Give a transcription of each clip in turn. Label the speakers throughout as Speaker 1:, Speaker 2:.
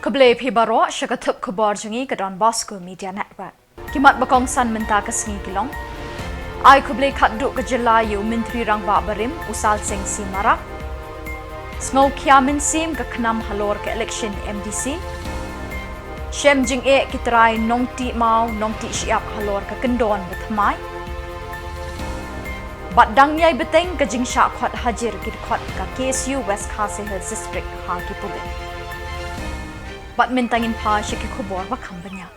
Speaker 1: Keble Pibaro Shakatup Khuborjylla ke Donbosco Media Network. Kimat bakong san menta ke Shillong. Ai Keble Khatdu ke Jylla yu Menteri Rangba Barim usal sing si marak. Sngow kiamin sim ke kenam halor ke election MDC. Shem jing e kitrai nongti mau nongti siap halor ke kendon bethamai. Bat dang yai beteng ke jing syak khot hajir kit khot ke KSU West Khasi Hills District ha ki pulit. Bat mintangin pa syaki Khubor wa kambanya.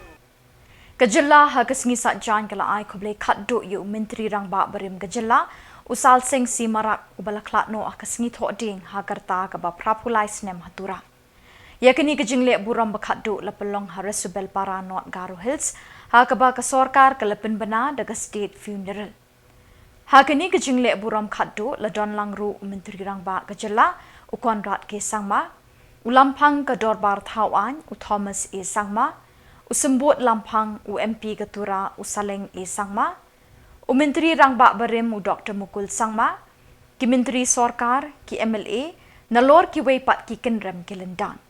Speaker 1: Ke Jylla ha kesngi sat jan kala ai Keble Khatdu yu Menteri Rangba Barim ke Jylla usal sing si marak ubala klatno ah kesngi thok ding ha karta ke ba prapulai snem hatura. Ya kini ke jingle buram Khatdu lapelong ha resubel para not Garu Hills ha ke ba ke sorkar ke lepin bena daga state funeral. Ha kini ke jingle buram Khatdu la don langru Menteri Rangba ke Jylla ukon rat ke sangma ulampang ke dorbar thawan u Thomas e sangma usembut lampang u MP ketura usaleng e sangma u Menteri Rangba Barim u Dr Mukul sangma ki Menteri Sorkar ki MLA nalor ki weipat ki kenrem kelendan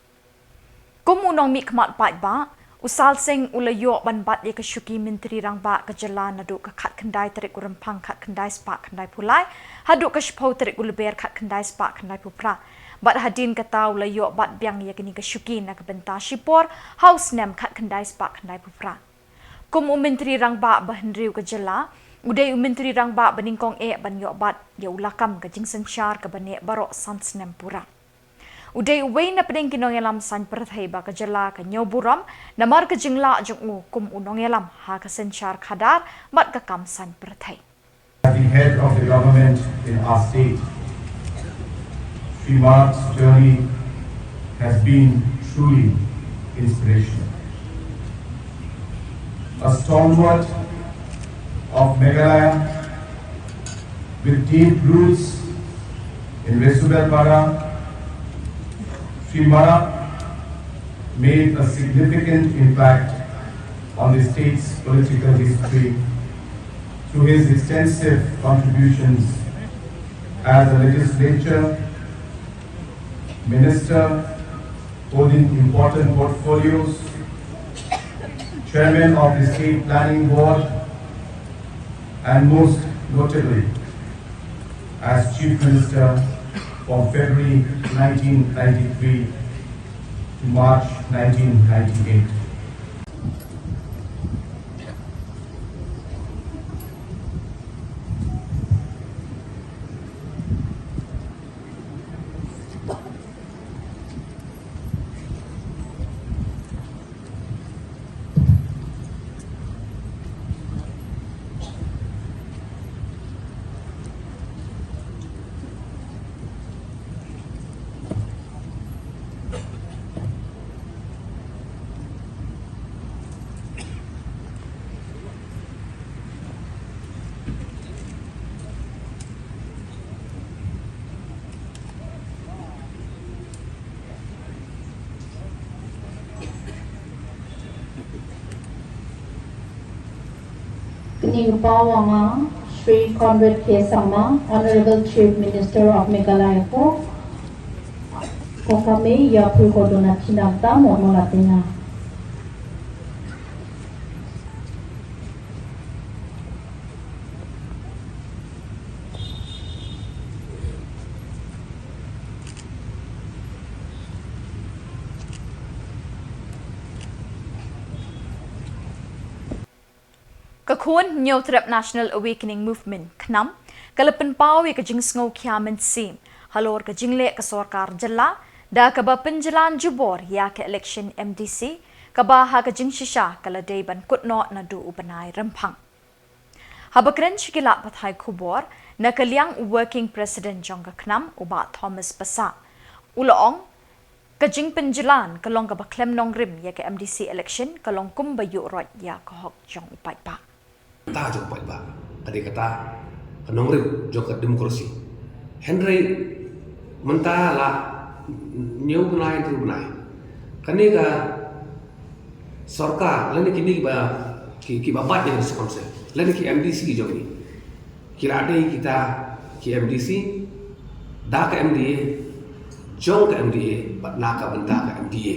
Speaker 1: kum unong mi kmat pat ba usal sing ulayo banbat ye ke syuki Menteri Rangba ke Jylla nadu ke khat kendai terik urempang khat kendai spak kendai pulai hadu ke shpau terik uleber khat kendai spak kendai pupra bat hadin kata ulayo bat biang ye kini ke syuki na ke benta shipor house nem khat kendai spak kendai pupra kum Menteri Rangba bahendriu ke Jylla udai Menteri Rangba beningkong e ban yo bat ye ulakam ke jingsen syar ke bane barok sans nem pura udai wei na pedeng kinong elam san perthai ba ke Jylla ke nyoburam namar ke jingla jong kum unong elam ha ke senchar khadar mat ke kam san perthai.
Speaker 2: As the head of the government in our state, Mark's journey has been truly inspirational. A stalwart of Meghalaya with deep roots in Resubelpara, Mark made a significant impact on the state's political history through his extensive contributions as a legislator, minister, holding important portfolios, chairman of the State Planning Board, and most notably as Chief Minister from February 1993 to March 1998.
Speaker 3: Pawanga, Sri Conrad K. Samla, Honorable Chief Minister of Meghalaya po, kung kami yapu ko doon at sinagta mo malatina.
Speaker 1: Kakun New Trip National Awakening Movement Knam kalapan pau ke jing sngow kiamen sim halor ke jingle ke sorkar Jylla da ke ba penjalan jubor ya ke election MDC ke ba ha ke jing shisha kala day ban kutno na du ubanai rempang habakren shikila pathai Khubor na kaliang working president jong ke knam uba Thomas Basa ulong ke jing penjalan kalong ke ba klem nong rim ya ke MDC election kalong kum bayu rot ya ke hok jong upai pa
Speaker 4: ta jong pai ba ade kata kanong rib jong ka demokrasi henry menta la new benai tu benai kani ka sarkar lani kini ba ki babat yang sekonse lani ki MDC jong ni kira ade kita ki MDC da ka MDA jong ka MDA bat NAKA benda ka MDA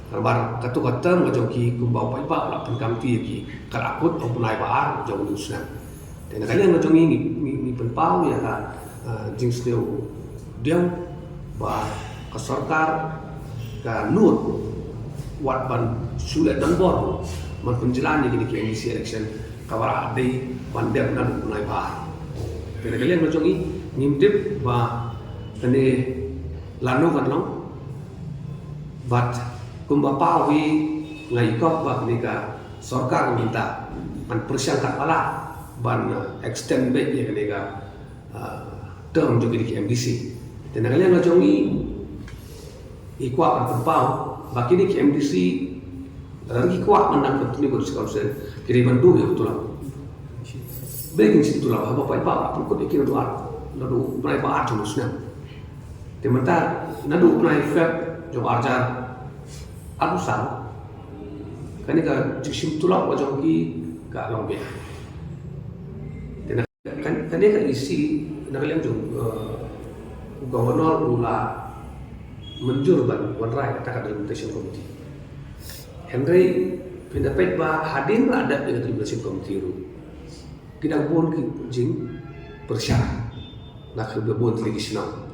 Speaker 4: Karbar katu katam ngajong ki kumbau pai ba la penkam ti ki karakut au punai baar jong usna. Dan kalian ngajong ni penpau ya ka jing sneu diam ba ka sarkar ka nur wat ban sulit donbor man penjelan ni ki NEHU election kawara dei ban dem nan punai baar. Dan kalian ngajong ni ngimtip ba kene lanu kan long but kumba pawi ngai kop ba ni ka sarkar minta man persangkat pala ban extend back ya ni ka term jo ki MDC dan kalian ngajong ikwa kan pau ba ki MDC lagi kuat menang betul ni bersekausen kiri bandu ya betul lah baking situ lah apa apa pun kau ikut doa lalu mulai baat jelusnya sementara nadu mulai feb jo arjar adusan kan ka jisim tulak wajong ki ka longbe kan ka isi nakaliang jo gubernur ula menjur ban wanrai kata delimitation committee Henry pendapat ba hadir ada dengan delimitation committee ru kita pun jing persyarat nak bon legislatif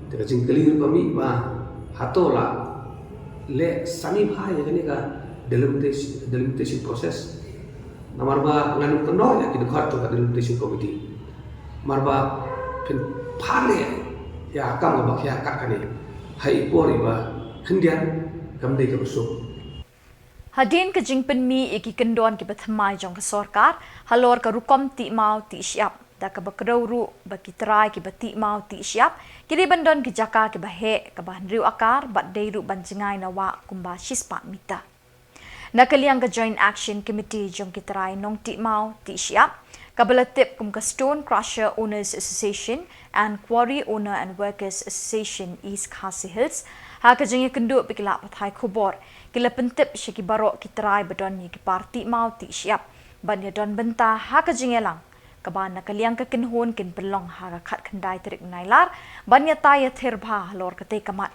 Speaker 4: dengan jing kali kami ba hatola le sani bhai ya kani ka delimitation process namar ba nganu kendor ya kita khat to ka delimitation committee marba pin phale ya kam ba khya ka kani hai pori ba khendian kam dei ka busuk
Speaker 1: Hadin ke jingpen mi iki kendon ki bathmai jong ka sarkar halor ka rukom ti mau ti siap da ka bakrau ru baki trai ki bati mau ti siap kiri bandon ki jaka ki bahe ka ban riu akar bat dei ru banjingai nawa kumba shispa mita nakaliang ka joint action committee jong ki trai nong ti mau ti siap kabalatip kum ka stone crusher owners association and quarry owner and workers association East Khasi Hills ha ka jingi kendu pikila pathai Khubor kila pentip syaki barok ki trai badon ni ki parti mau ti siap ban ya don benta ha ka jingelang kaban nakaliang ka kinhon kin pelong ha ka khat khandai trik Nailar ban ya taya thirbha lor ka te kamat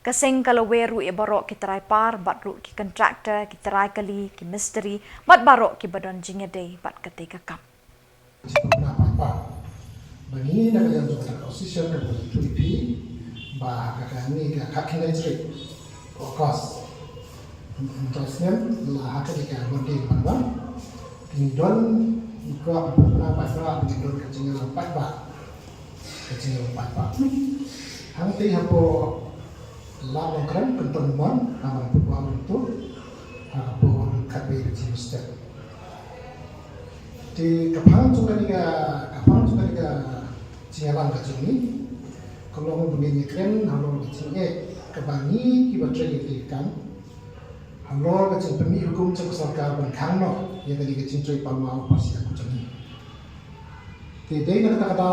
Speaker 1: kaseng kalaweru e barok ki trai par bat ru ki contractor ki trai kali ki mystery bat barok ki badon jinge dei bat ka te ka kam
Speaker 5: bagi nakaliang jo ka position ka tulipi ba ka ni ka khat khandai trik of course Terusnya lah hak kita berdiri pada Indon juga apa sahaja Indon kecil empat bak Hanti hapo lawan keren kentonmon nama buah itu hapo kabe kecil step di kapal juga cingalan kecil ini kalau mau begini keren hapo kecilnya kebangi kita ceritakan Hamlo kecil pemi hukum cek sarkar ban kangno yang tadi kecil cuy palmau pasti aku cakap. Tidak nak kata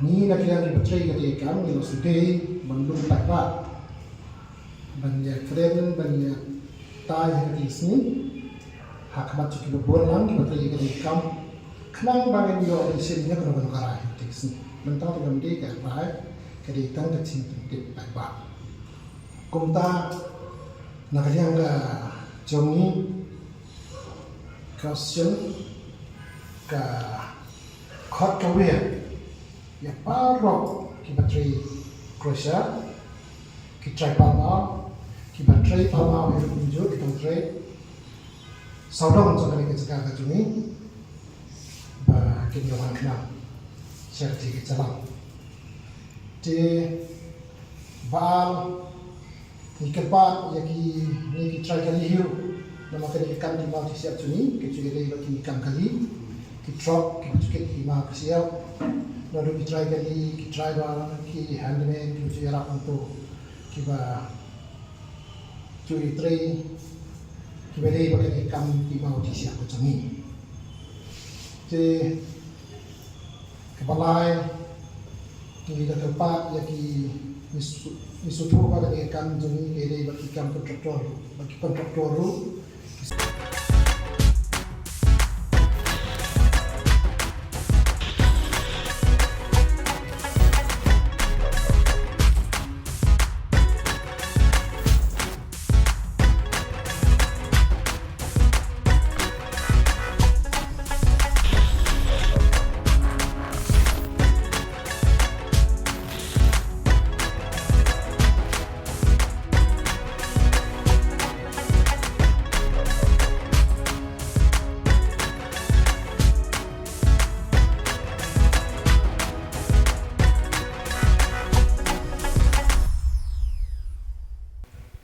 Speaker 5: ni nak yang dipercayai ketika kami lo sudah mendung takwa banyak keren banyak tay yang di sini hak macam kita bolang dipercayai ketika kami kenang bangun yo di sini kena berkarai di sini. Mentang dengan dia kan baik ketika kecil penting takwa. Kumta nakaliang ka jongi question ka khot ka we ya parok ki batri crusher ki try palma ki batri palma we unjo ki try saudong so kali ka jongi ba ki yawan kana serti ki jalan de bal Ikat yang try kali hiu, nama kali ikan di mau siap sini, kecuali dari bagi ikan kali, drop, kecuali mau siap, lalu try balang, handman, kecuali arah untuk kita cuci tray, kita dari bagi ikan di mau siap sini. Jadi kepala kita tempat yang Isutu pada ikan juni kiri bagi ikan kontraktor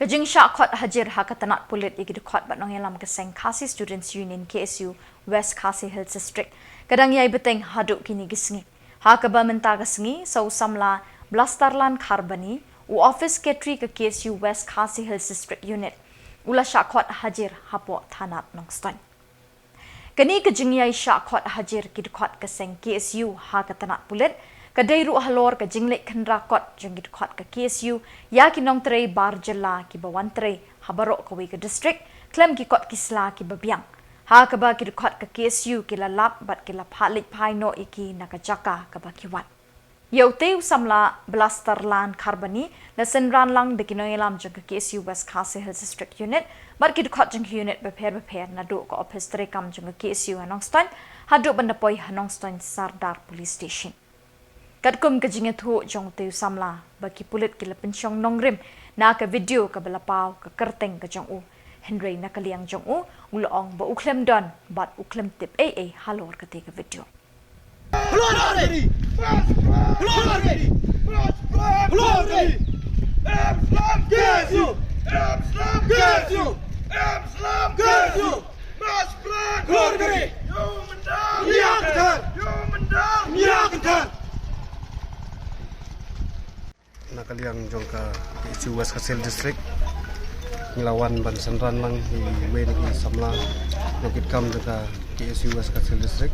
Speaker 1: Kajing sya khot hajir hakatanat pulit igi khot bat nong yalam keseng Khasi Students Union KSU West Khasi Hills District. Kadang yai beteng haduk kini gisngi. Hakaba menta gisngi sau Samla Blastarlan Kharbani u office secretary ke KSU West Khasi Hills District Unit. Ula sya khot hajir hapo thanat nong stan. Kani kajing yai sya khot hajir kid khot keseng KSU hakatanat pulit. Kadai ru halor ka jinglek khandra kot jengit khot ka KSU ya kinong trei bar Jylla ki bawan trei habarok ka wi ka district klem ki kot kisla ki babiang ha ka ba ki khot ka KSU ki la lap bat ki la phalik phai no iki nakajaka ka ba ki wat Yauteu Samla Blastarlan Kharbani la senran lang de kinong elam jeng ka KSU West Khasi Hills District Unit bat ki khot jeng unit beper na do ka office trei kam jeng ka KSU Hanongston hadu bandapoi Hanongston Sardar Police Station Kadkum kajingat hu jong teu Samla bagi pulit kila pensyong nongrim na ka video ka balapau ka kerteng ka jong u Henry nakaliang jong u uloong ba uklem don bat uklem tip halor ka te ka video
Speaker 4: Nakaliang jong ka KSU West Khasi District ngelawan ban senran lang di wen di Samla nokit kam ka KSU West Khasi District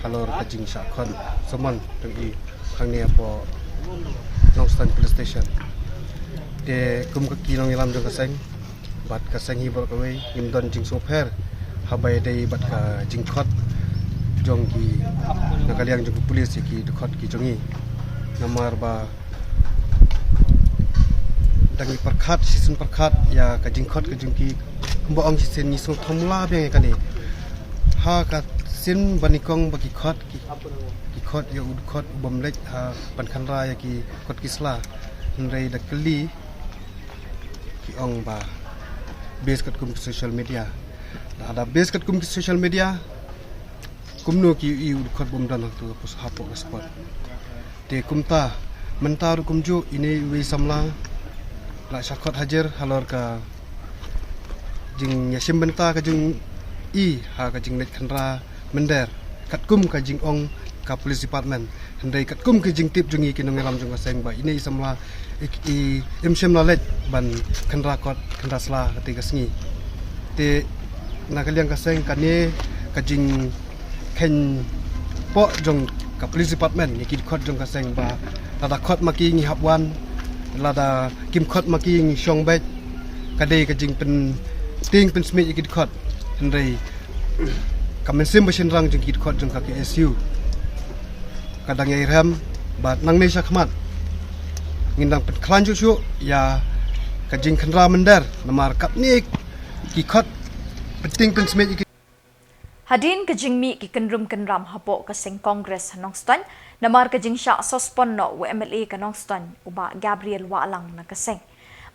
Speaker 4: halor kajing syakon seman tengi khang ni apo Nongstand Police Station de kum ka kinong ilam jong kaseng bat kaseng hibor ka we ngimdon jing soper habai dei bat ka jing khot jong ki nakaliang jong polis ki khot ki jongi namar ba dangi perkhat season perkhat ya kajing khot kajing ki mboong season ni so thomla beng kani ha ka sin banikong bagi khot ki khot ya ud khot bomlek ha pan khanra ya ki khot kisla nrei da kli ki ong ba base kat kum social media ada base kat kum social media kumno ki i ud khot bom dan tu pus hapo ka spot te kumta mentar kumju ini wi Samla la syakot hajar halor ka jing yasim benta ka jing i ha ka jing net khandra mender katkum ka jing ong ka police department handai katkum ka jing tip jungi kinong ram jong seng ba ini Samla i imsem la let ban khandra kot khandra sla ka sngi te nakaliang ka seng ka ne ka jing ken po jong ka police department ni ki khot jong ka seng ba lada khot maki ngi hapwan lada kim khot maki ngi shong bet kadai ka jing pen ting pen smith ki khot handai kamen sim bashin rang jing ki khot jong ka KSU kadang yai ram bat nang ne sakmat ngindang pen klanju syu ya ka jing khandra mender namar kap ni ki khot penting pen smith
Speaker 1: Hadin kajing mi ki kenrum kenram hapo kaseng Congress Hanongston namar kajing sya sospon no WMLA Hanongston uba Gabriel Waalang na kaseng.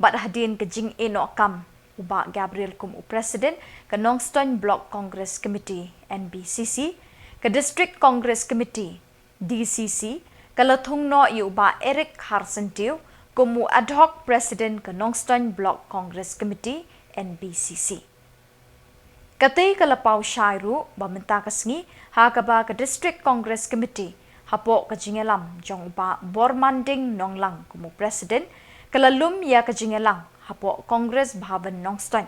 Speaker 1: Bat hadin kajing eno kam uba Gabriel kum u President Hanongston Block Congress Committee NBCC ka District Congress Committee DCC kalathung no uba Eric Harsentiu kum u Ad hoc President Hanongston Block Congress Committee NBCC. Katay kalapaw syairu bamenta kasngi hakaba ka District Congress Committee hapo kajingelam jong upa bormanding nonglang kumu President kalalum ya kajingelang hapo Congress Bhavan Nongston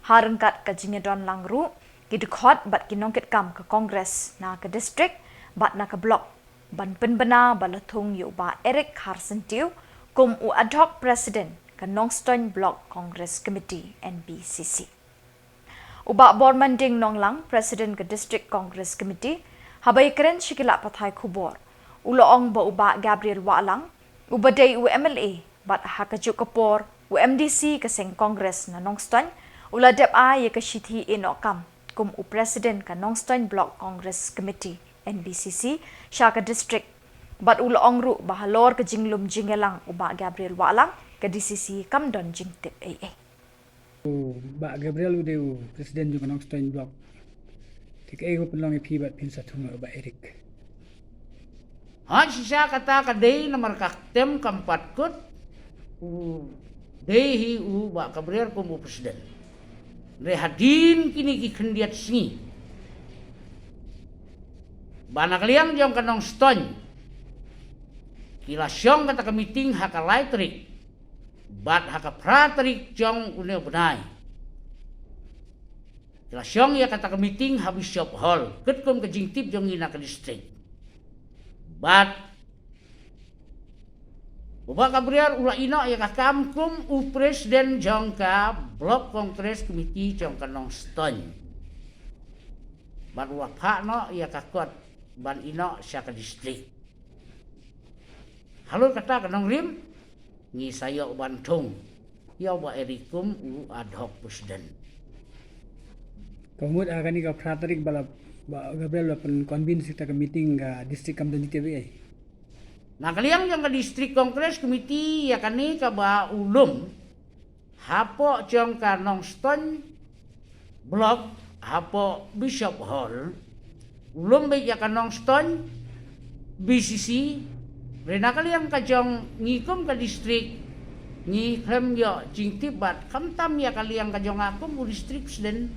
Speaker 1: harengkat kajingedon langru kidukhot bat kinongkit kam ka Congress na ka District bat na ka Block ban penbena balathung yu ba Eric Harsentiu kum u Ad hoc President ka Nongston Block Congress Committee NBCC. Uba Bormanding Nonglang, President ke District Congress Committee, habai keren shikila pathai Khubor. Uloong ba uba Gabriel Waalang, uba day UMLA, bat hakaju kapor, UMDC kaseng Congress na Nongston, ula dep ay ka shithi inokam, kum u President ka Nongston Block Congress Committee, NBCC, siya ka District. Bat uloong ru bahalor ka jinglum jingelang uba Gabriel Waalang, ka DCC kamdon jingtip AA.
Speaker 6: Ba Gabriel udeu presiden juga Nongstoin Block. Tik ego pelong pibat pin satu ba Eric.
Speaker 7: Han sisa kata kadai nomor kaktem keempat kut NEHU ba kabrer ko presiden. Rehadin kini ki kendiat singi. Banak liang jong kanong ston. Kila syong kata ka meeting haka laitrik. Bat haka pratrik jong uneo benai. Kila syong ya kata ka meeting habis shop hall. Ketkom ke jingtip jong ina ke distrik. Bat Ubah kabriar ula ina ya kakamkum u presiden jong ka blok kongres komiti jong kanong ston. Ban ula pak no ya kakot ban ina sya ka distrik. Halur kata kanong rim ngi sayo bantung. Ya ba erikum u ad hoc presiden.
Speaker 6: Kamut akan ni ka pratarik bala Gabriel pen convince kita ke meeting ga distrik Kamdan TV.
Speaker 7: Nah kalian yang ke distrik kongres komiti ya kani ka ba ulum hapo jong kanong ston blok hapo bishop hall ulum be ya kanong ston BCC rena kalian ka jong ngikum ke distrik ni klem yo jingtip bat kamtam ya kalian ka jong akum u distrik presiden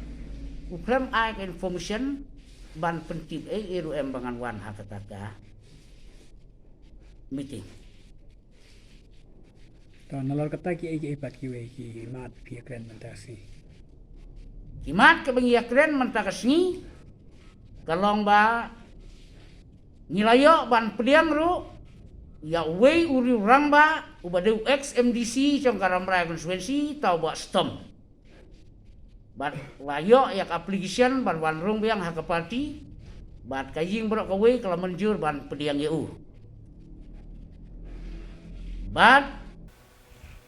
Speaker 7: u klem ai information ban pentip eru embangan wan hakataka meeting.
Speaker 6: Tahu nalar kata ki pat ki mat ki keren mentasi.
Speaker 7: Kimat ke bengia keren mentakasni kalong ba nilayo ban pediang ru ya wei uri urang ba ubade ex MDC jong karamrai konstituensi tau ba stom. Ban layo yak application ban wanrung biang hak parti bat kaying brok kawei kalau menjur ban pediang NEHU. Ban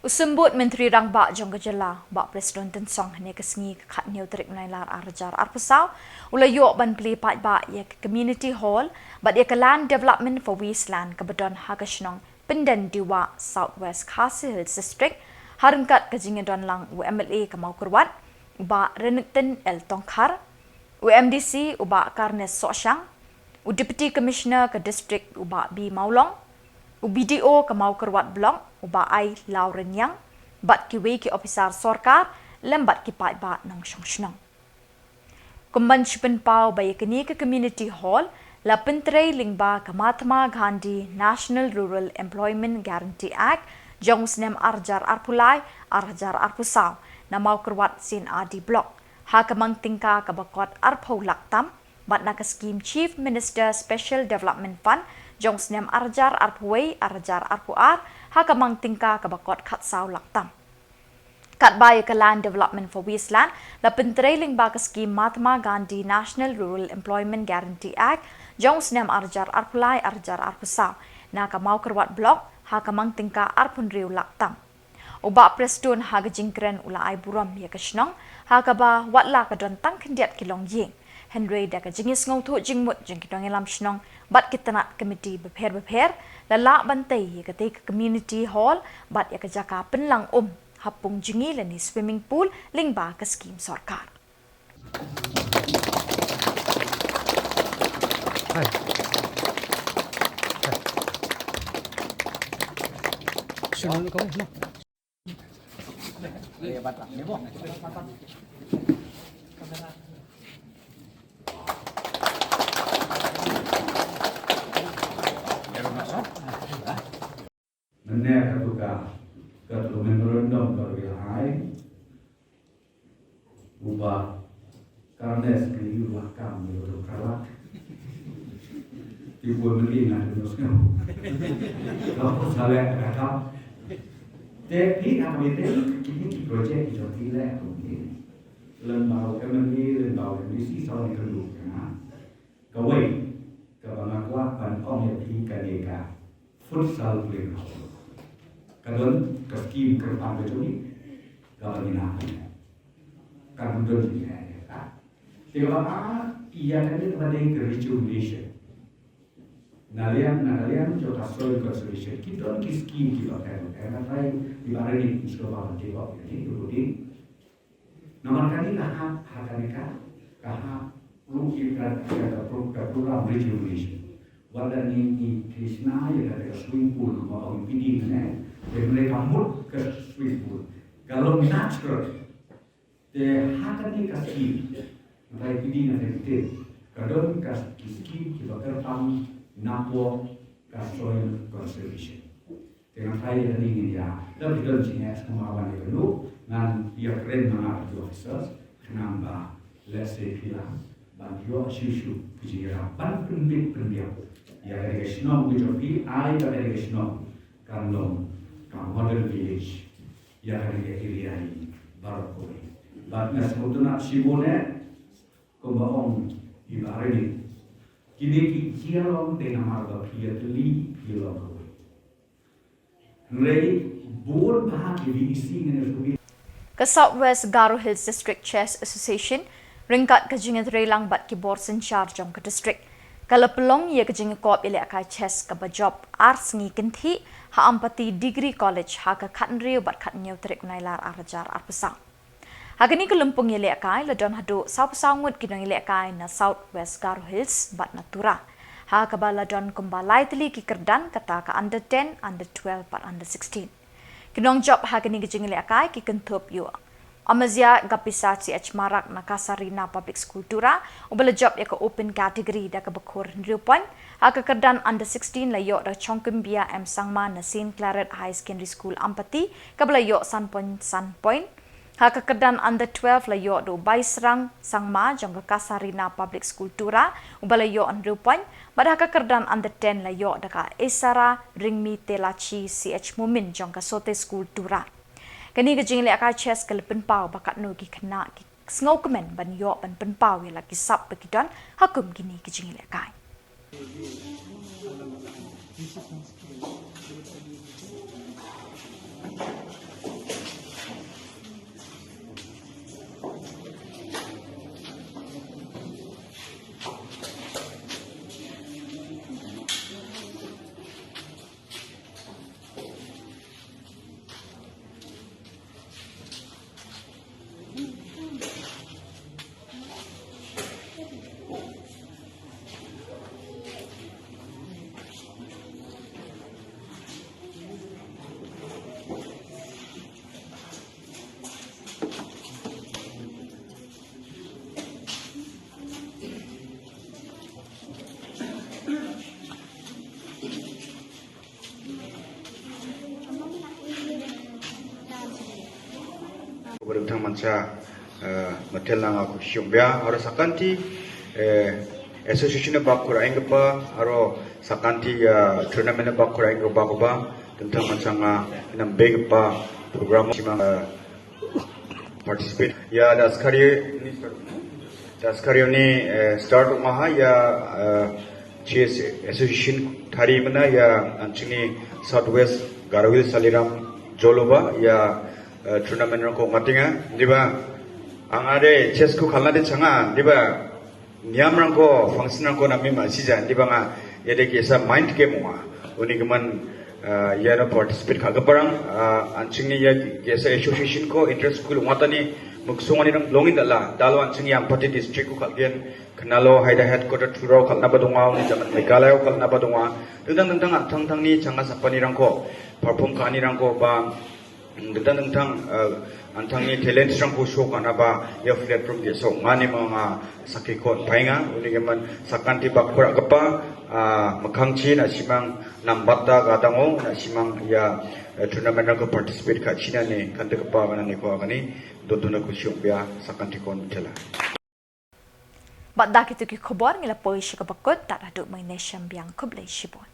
Speaker 1: Usembut Menteri Rangba jong Jylla ba Presiden Tensong ne kesngi khat neu trik Nailar arjar arpusau ulayo ban pli Peit ba ya community hall ba ya land development for wasteland kabadon hagashnong pendan diwa southwest khasi hills district harengkat kejingin don lang UMLA kamau kurwat ba renekten el tongkhar UMDC uba karnes sosyang Deputy Commissioner ke district uba B Maulong BDO kamau kerwat blok uba ai Lauren yang bat kiwe ki ofisar sorkar lembat ki Peit ba nang shnong. Kumban chipen pau ba yakni ke community hall la pentrei lingba ka Mahatma Gandhi National Rural Employment Guarantee Act jong snem arjar arpulai arjar arpusau na mau kerwat sin adi blok ha kamang tingka ka bakot arpau laktam bat na ka scheme Chief Minister Special Development Fund jong snem arjar arpuwei arjar arpuar ha kamang tingka ka bakot khatsau laktam. Kat bay ka land development for wasteland la pentrailing ba ka scheme Mahatma Gandhi National Rural Employment Guarantee Act jong snem arjar arpulai arjar arpusau na ka mau kerwat blok ha kamang tingka arpunriu laktam. Uba preston ha ga jingkren ula ai buram ya ka shnong ha ka ba watla ka don tang kendiat kilong ying. Henry da ka jingis ngau thu jingmut jing kitong elam shnong bat kitanat committee beper lala bantai ya ka te community hall bat ya ka jaka penlang hapung jingi lani swimming pool lingba ka scheme sarkar.
Speaker 6: Sunod ko no.
Speaker 2: NEHU ketua memorandum berwilai ubah karena sekali belakang menurut kalah ibu melina terusnya kalau salah kata teknik apa ini projek itu tidak mungkin lembau MLA lembau MDC soal kedua kawai kebangakuan orang yang NEHU futsal playground kadon keskim kerpan betuli kalau dinakan kan betul juga ya tiga iya kan itu pada yang rejuvenation nalian coba soal conservation kita kiskim kita kan lain di mana ini sekolah jawab ini rutin nomor kali lah hakaneka kah lu ikan ada program rejuvenation wala ni Krishna ya ada swimming pool mau piding mereka mut ke swimming pool Kalau natural, te hakani kasi, nanti pidi nanti te, kadon kasi kita kertam napo soil conservation. Dengan saya ini dia, lebih dalam sini kemawan itu, dan dia keren mengarah officers, kenapa let's say hilang, dan dia susu kejira, ban pendiam, ya dari Shillong ujopi, dari Shillong, Kamlong, model village, ya dari area ini, Bosco. Dan sebetulnya sibone, kumbaong ibarat ini, kini Jylla dengan marga Peit Jylla.
Speaker 1: Ke Southwest Garo Hills District Chess Association ringkat kejingat relang bat Khubor senchar jong ke district. Kalau pelong ia kejingat kop ilek kai chess ke bajob ars ngi kenti ha ampati degree college ha ke khatn riu bat khatn nyau trik Nailar arajar arpesang. Hagani ke lempung ilek kai ladon hadu sau pesangut kinong ilek kai na Southwest Garo Hills bat natura. Ha kabala don kumbalai teli ki kerdan kata ka under 10, under 12, but under 16. Kinong job ha kini gejingili akai ki kentup yu. Amazia gapisa si marak na kasarina public school tura ubala job ya ka open category da ka bakur nriupan ha ka kerdan under 16 la yo da chongkumbia Samla na St. Claret High Secondary School ampati kabla yo san point ha ka kerdan under 12 la yo do baisrang sangma jong ka kasarina public school tura ubala yo nriupan pada ka kerdan under 10 la yo daka Esara Ringmi Telachi CH Mumin jong ka sote school tura. Kani ka jingli aka chess ka penpau bakat no ki kena ki sngo kemen ban yo ban penpau ya lagi sap begidan hakum gini ka jingli aka.
Speaker 8: Berutang manca metel nang aku syumbia harus sakanti association bakura ingpa haro sakanti tournament bakura ingpa ba tentang manca nam big pa program simang participate ya daskari ni start maha ya chess association thari mana ya anchini Southwest Garo Hills Saliram Joloba ya tournament ko ngatinga diba ang ade chess ko khalna de changa diba niam rang ko function ko nami masija diba nga yede ke sa mind game ma uni gaman ya no participate khaga parang anching ya ke sa association ko interest ko matani muksongani rang longin dala dalo anching yang pati district ko khalgen kanalo haida headquarter thuro khalna badunga uni jaman Meghalaya khalna badunga dang thang ni changa sapani rang ko perform kani rang ko ba tentang antangni talent strong ko show kana ba ya platform ge so ngani mga sakikon painga uni geman sakanti bakura kapa makhangchi na simang nambata gadango na simang ya tournament ko participate ka china ne kante kapa manani ko agani doduna ko syobya sakanti kon tela
Speaker 1: Badda kitu ki khubor ngila poi shikabakot ta adu mai nesham biang kublai shibon